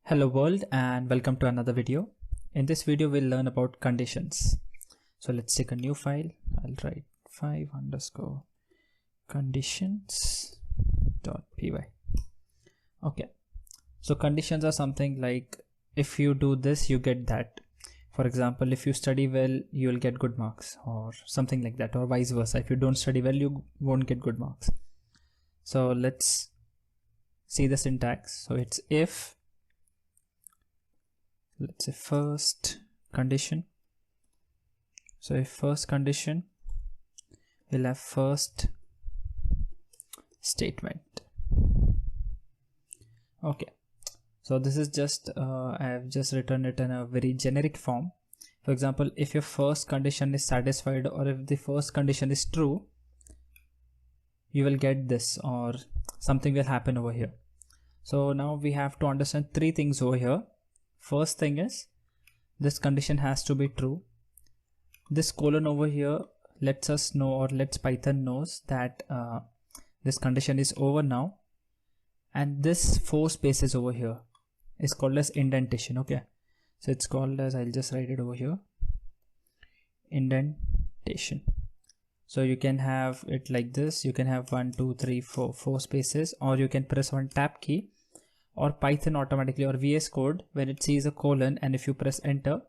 Hello world and welcome to another video. In this video we'll learn about conditions. So let's take a new file. I'll write 5_conditions.py. Okay, so conditions are something like if you do this you get that. For example, if you study well you'll get good marks or something like that, or vice versa. If you don't study well you won't get good marks. So let's see the syntax. So it's if, let's say first condition. So if first condition, we'll have first statement. Okay, so this is just I have just written it in a very generic form. For example, if your first condition is satisfied or if the first condition is true, you will get this or something will happen over here. So now we have to understand three things over here. First thing is this condition has to be true. This colon over here lets us know, or lets Python knows that this condition is over now, and this 4 spaces over here is called as indentation. Okay, so it's called as, I'll just write it over here, indentation. So you can have it like this. You can have 1 2 3 4 spaces, or you can press one tab key, or Python automatically, or VS Code, when it sees a colon and if you press enter,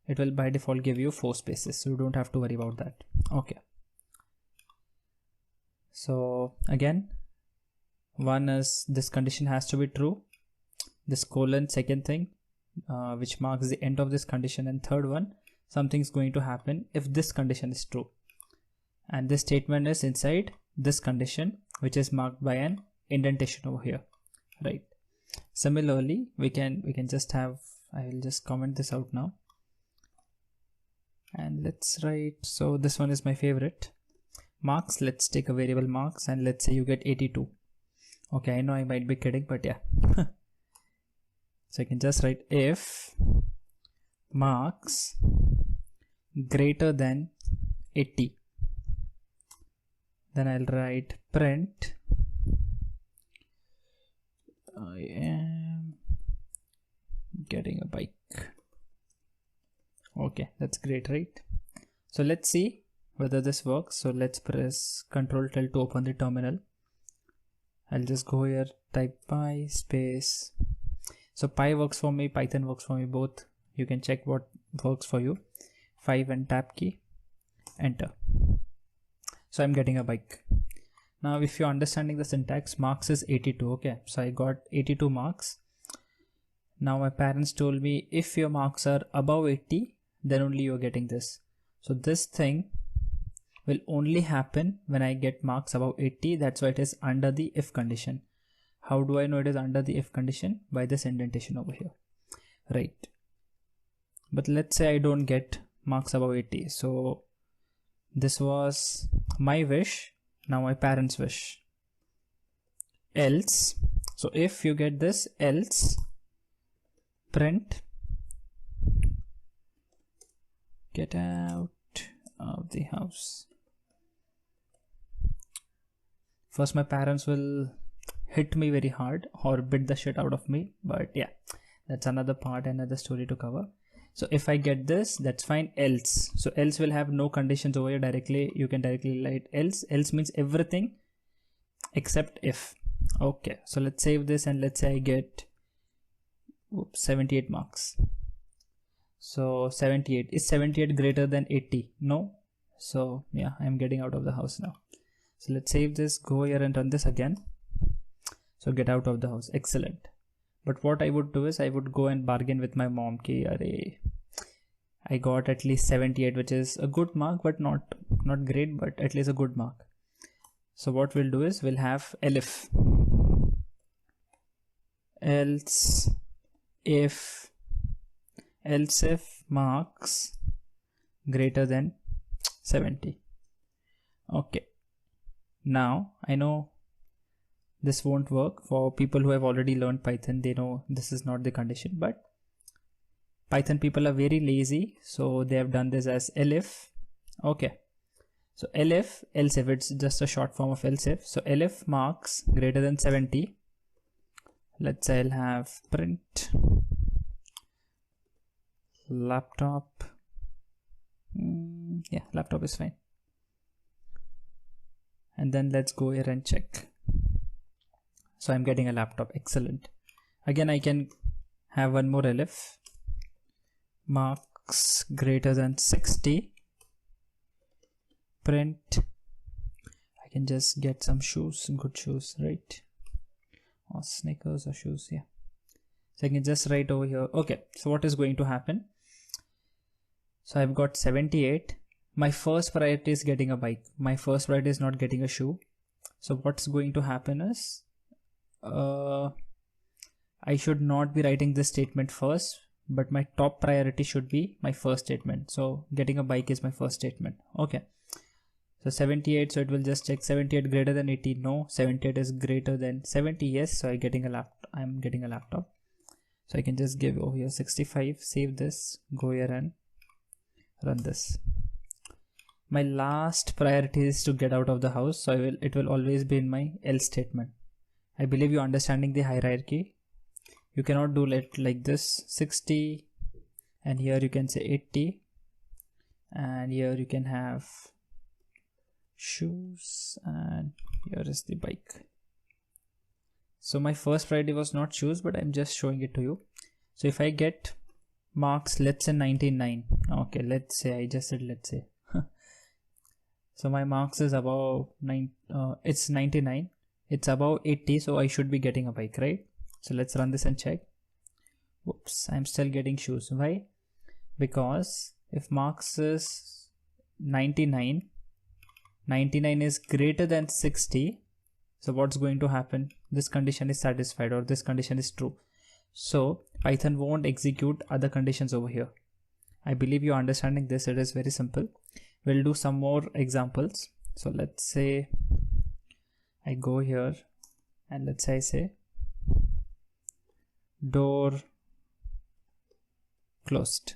it will by default give you 4 spaces, so you don't have to worry about that. Okay, so again, one is this condition has to be true, this colon, second thing which marks the end of this condition, and third one, something's going to happen if this condition is true, and this statement is inside this condition which is marked by an indentation over here, right? Similarly, we can just have, I will just comment this out now, and let's write, so this one is my favorite, marks. Let's take a variable marks and let's say you get 82. Okay, I know I might be kidding, but yeah. So I can just write if marks greater than 80, then I'll write print I am getting a bike. Okay, that's great, right? So let's see whether this works. So let's press Ctrl+L to open the terminal. I'll just go here, type pi space. So pi works for me, Python works for me, both. You can check what works for you. 5 and tab key, enter. So I'm getting a bike. Now if you're understanding the syntax, marks is 82. Okay, so I got 82 marks. Now my parents told me if your marks are above 80, then only you're getting this. So this thing will only happen when I get marks above 80. That's why it is under the if condition. How do I know it is under the if condition? By this indentation over here, right? But let's say I don't get marks above 80. So this was my wish, now my parents' wish. Else, so if you get this, else print get out of the house. First my parents will hit me very hard or beat the shit out of me, but yeah, that's another part, another story to cover. So if I get this, that's fine. Else, so else will have no conditions over here directly. You can directly write else. Else means everything except if. Okay, so let's save this and let's say I get 78 marks. So 78, is 78 greater than 80? No. So yeah, I'm getting out of the house now. So let's save this, go here and run this again. So get out of the house, excellent. But what I would do is I would go and bargain with my mom ki arey, I got at least 78, which is a good mark, but not great, but at least a good mark. So what we'll do is we'll have elif, else if marks greater than 70. Okay, now I know this won't work for people who have already learned Python. They know this is not the condition, but Python people are very lazy, so they have done this as elif. Okay, so elif, else if, it's just a short form of else if. So elif marks greater than 70. Let's say I'll have print laptop. Yeah, laptop is fine. And then let's go here and check. So I'm getting a laptop. Excellent. Again, I can have one more elif. Marks greater than 60. Print. I can just get some shoes, good shoes, right? Or sneakers or shoes, yeah. So I can just write over here. Okay, so what is going to happen? So I've got 78. My first priority is getting a bike. My first priority is not getting a shoe. So what's going to happen is I should not be writing this statement first, but my top priority should be my first statement. So getting a bike is my first statement. Okay. So 78, so it will just check 78 greater than 80. No, 78 is greater than 70. Yes, so I'm getting a laptop. So I can just give over here 65, save this, go here and run this. My last priority is to get out of the house, so it will always be in my else statement. I believe you're understanding the hierarchy. You cannot do it like this, 60, and here you can say 80, and here you can have shoes, and here is the bike. So my first priority was not shoes, but I'm just showing it to you. So if I get marks, let's say 99. Okay, let's say, I just said let's say. So my marks is above it's 99. It's above 80, so I should be getting a bike, right? So let's run this and check. Whoops, I'm still getting shoes. Why? Because if marks is 99, 99 is greater than 60. So what's going to happen? This condition is satisfied, or this condition is true. So Python won't execute other conditions over here. I believe you're understanding this. It is very simple. We'll do some more examples. So let's say I go here and let's say I say door closed.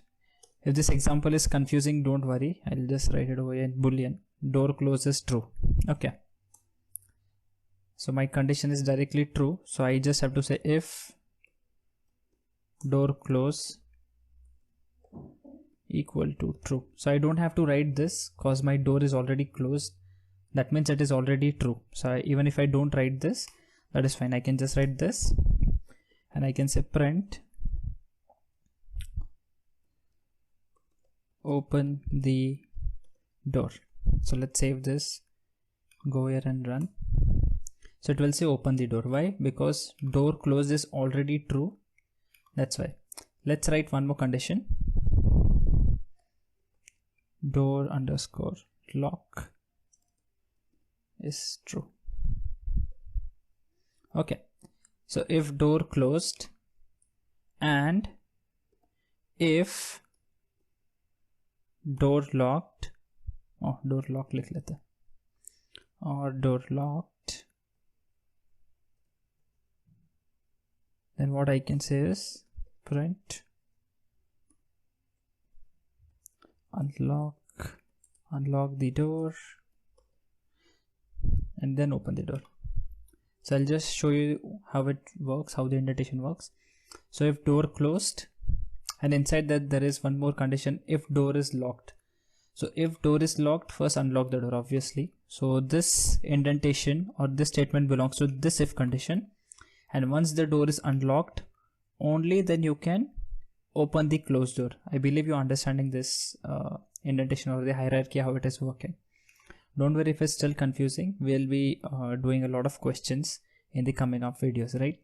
If this example is confusing, don't worry. I'll just write it over here in Boolean. Door closed is true. Okay. So my condition is directly true. So I just have to say if door close equal to true. So I don't have to write this because my door is already closed. That means it is already true. So even if I don't write this, that is fine. I can just write this and I can say print open the door. So let's save this, go here and run. So it will say open the door. Why? Because door closed is already true. That's why. Let's write one more condition. Door underscore lock is true. Okay. So if door closed and if door locked, door lock लिख लेते हैं, or door locked, then what I can say is print unlock the door and then open the door. So I'll just show you how it works, how the indentation works. So if door closed, and inside that there is one more condition, if door is locked. So if door is locked, first unlock the door, obviously. So this indentation or this statement belongs to this if condition, and once the door is unlocked, only then you can open the closed door. I believe you're understanding this indentation or the hierarchy, how it is working. Don't worry if it's still confusing. We'll be doing a lot of questions in the coming up videos, right?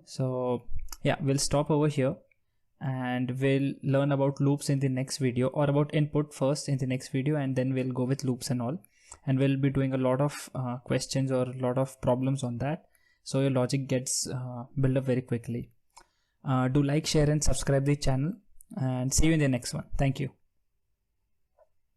So yeah, we'll stop over here and we'll learn about loops in the next video, or about input first in the next video, and then we'll go with loops and all, and we'll be doing a lot of questions or a lot of problems on that, so your logic gets built up very quickly. Do like, share and subscribe the channel, and see you in the next one. Thank you.